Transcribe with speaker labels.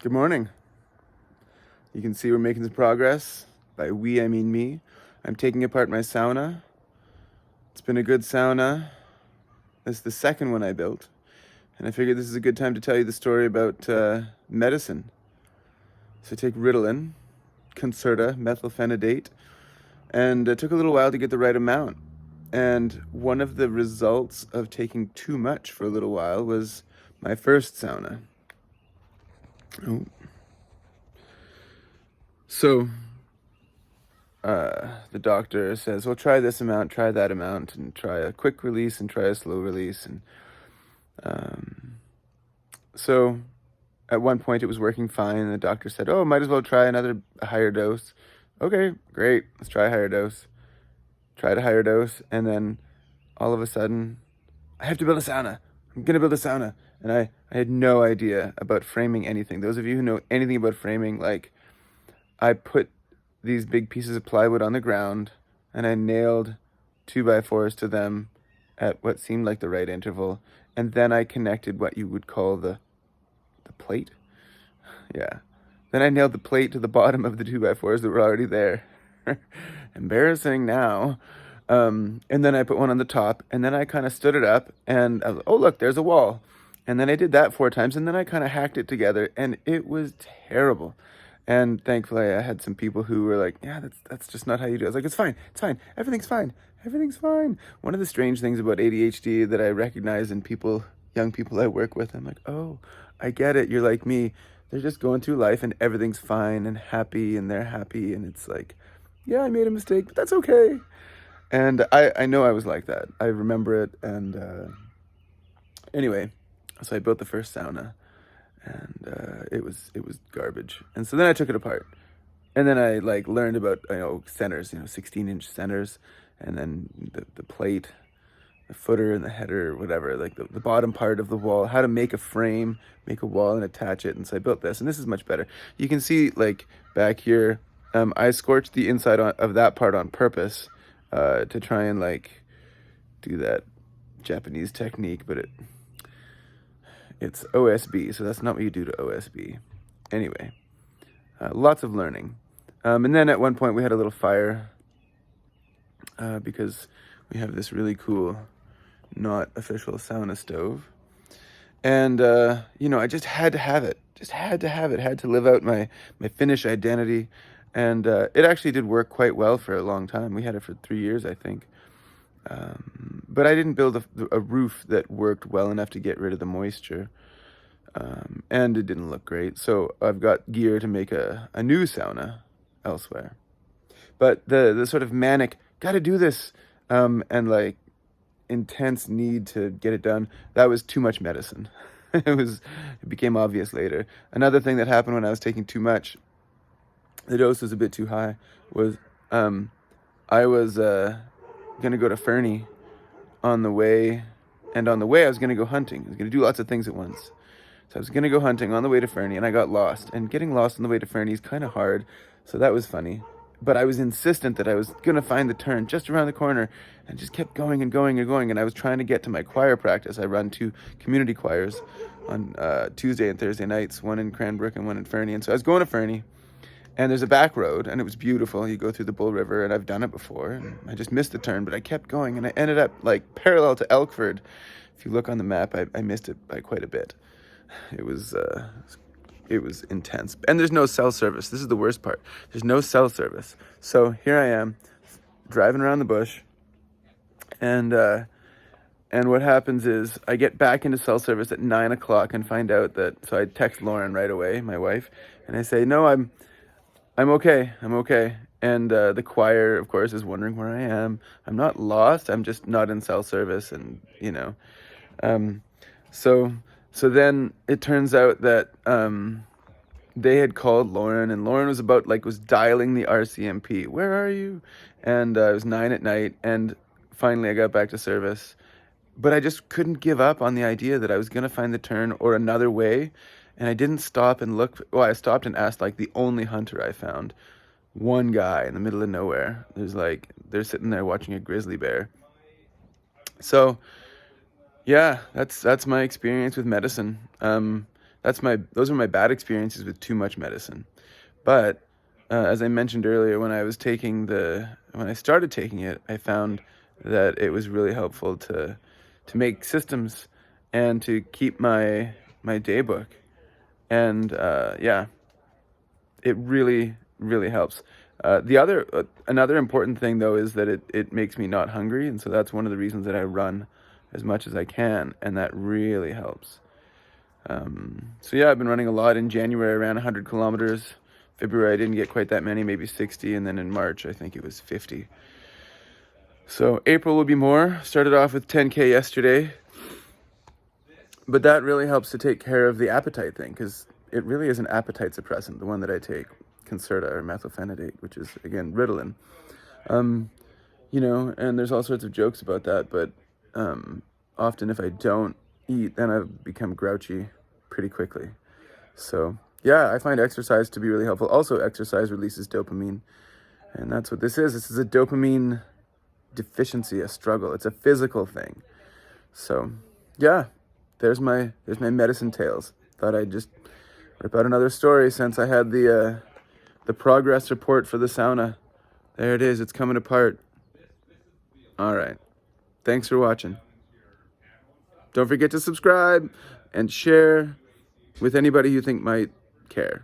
Speaker 1: Good morning. You can see we're making some progress. By we, I mean me. I'm taking apart my sauna. It's been a good sauna. This is the second one I built. And I figured this is a good time to tell you the story about medicine. So I take Ritalin, Concerta, methylphenidate, and it took a little while to get the right amount. And one of the results of taking too much for a little while was my first sauna. Oh. So the doctor says, well, try this amount, try that amount, and try a quick release and try a slow release. And so at one point it was working fine. And the doctor said, oh, might as well try a higher dose. Okay, great. Let's try a higher dose. Tried a higher dose. And then all of a sudden, I have to build a sauna. I'm going to build a sauna. And I had no idea about framing anything. Those of you who know anything about framing, like, I put these big pieces of plywood on the ground and I nailed 2x4s to them at what seemed like the right interval. And then I connected what you would call the plate. Yeah. Then I nailed the plate to the bottom of the 2x4s that were already there. Embarrassing now. And then I put one on the top, and then I kind of stood it up, and I was, oh, look, there's a wall. And then I did that 4 times, and then I kind of hacked it together, and it was terrible. And thankfully, I had some people who were like, yeah, that's just not how you do it. I was like, it's fine, everything's fine, everything's fine. One of the strange things about ADHD that I recognize in people, young people I work with, I'm like, oh, I get it, you're like me. They're just going through life, and everything's fine and happy, and they're happy, and it's like, yeah, I made a mistake, but that's okay. And I know I was like that. I remember it, and anyway, so I built the first sauna, and it was garbage. And so then I took it apart, and then I learned about centers, 16-inch centers, and then the plate, the footer, and the header, whatever, like the bottom part of the wall, how to make a frame, make a wall, and attach it. And so I built this, and this is much better. You can see back here, I scorched the inside of that part on purpose to try and do that Japanese technique, but it's OSB, so that's not what you do to OSB. Anyway, lots of learning. And then at one point we had a little fire because we have this really cool, not official sauna stove. And, I just had to have it. Had to live out my Finnish identity. And it actually did work quite well for a long time. We had it for 3 years, I think. But I didn't build a roof that worked well enough to get rid of the moisture. And it didn't look great. So I've got gear to make a new sauna elsewhere. But the sort of manic, gotta do this, and intense need to get it done, that was too much medicine. It became obvious later. Another thing that happened when I was taking too much, the dose was a bit too high, was I was gonna go to Fernie on the way, and on the way I was gonna go hunting. I was gonna do lots of things at once. So I was gonna go hunting on the way to Fernie, and I got lost. And getting lost on the way to Fernie is kind of hard, so that was funny. But I was insistent that I was gonna find the turn just around the corner, and just kept going and going and going. And I was trying to get to my choir practice. I run 2 community choirs on Tuesday and Thursday nights, one in Cranbrook and one in Fernie. And so I was going to Fernie, and there's a back road, and it was beautiful. You go through the Bull River, and I've done it before. And I just missed the turn, but I kept going, and I ended up parallel to Elkford. If you look on the map, I missed it by quite a bit. It was intense. And there's no cell service. This is the worst part. There's no cell service. So here I am, driving around the bush, and what happens is I get back into cell service at 9 o'clock and find out that, so I text Lauren right away, my wife, and I say, no, I'm okay. And the choir, of course, is wondering where I am. I'm not lost. I'm just not in cell service, and So then it turns out that they had called Lauren, and Lauren was was dialing the RCMP. Where are you? And it was 9 at night, and finally I got back to service. But I just couldn't give up on the idea that I was going to find the turn or another way. And I didn't stop and look. Well, I stopped and asked the only hunter I found. One guy in the middle of nowhere. They're sitting there watching a grizzly bear. So yeah, that's my experience with medicine. those are my bad experiences with too much medicine. But as I mentioned earlier, when I started taking it, I found that it was really helpful to make systems and to keep my day book. And yeah, it really, really helps. Another important thing though is that it makes me not hungry, and so that's one of the reasons that I run as much as I can, and that really helps. So yeah, I've been running a lot. In January, around 100 kilometers. February, I didn't get quite that many, maybe 60, and then in March, I think it was 50. So April will be more. Started off with 10K yesterday, but that really helps to take care of the appetite thing, because it really is an appetite suppressant, the one that I take, Concerta or methylphenidate, which is, again, Ritalin. And there's all sorts of jokes about that, but often if I don't eat, then I've become grouchy pretty quickly. So yeah, I find exercise to be really helpful. Also, exercise releases dopamine, and that's what this is. This is a dopamine deficiency, a struggle. It's a physical thing. So yeah, there's my medicine tales. Thought I'd just rip out another story since I had the progress report for the sauna. There it is. It's coming apart. All right. Thanks for watching. Don't forget to subscribe and share with anybody you think might care.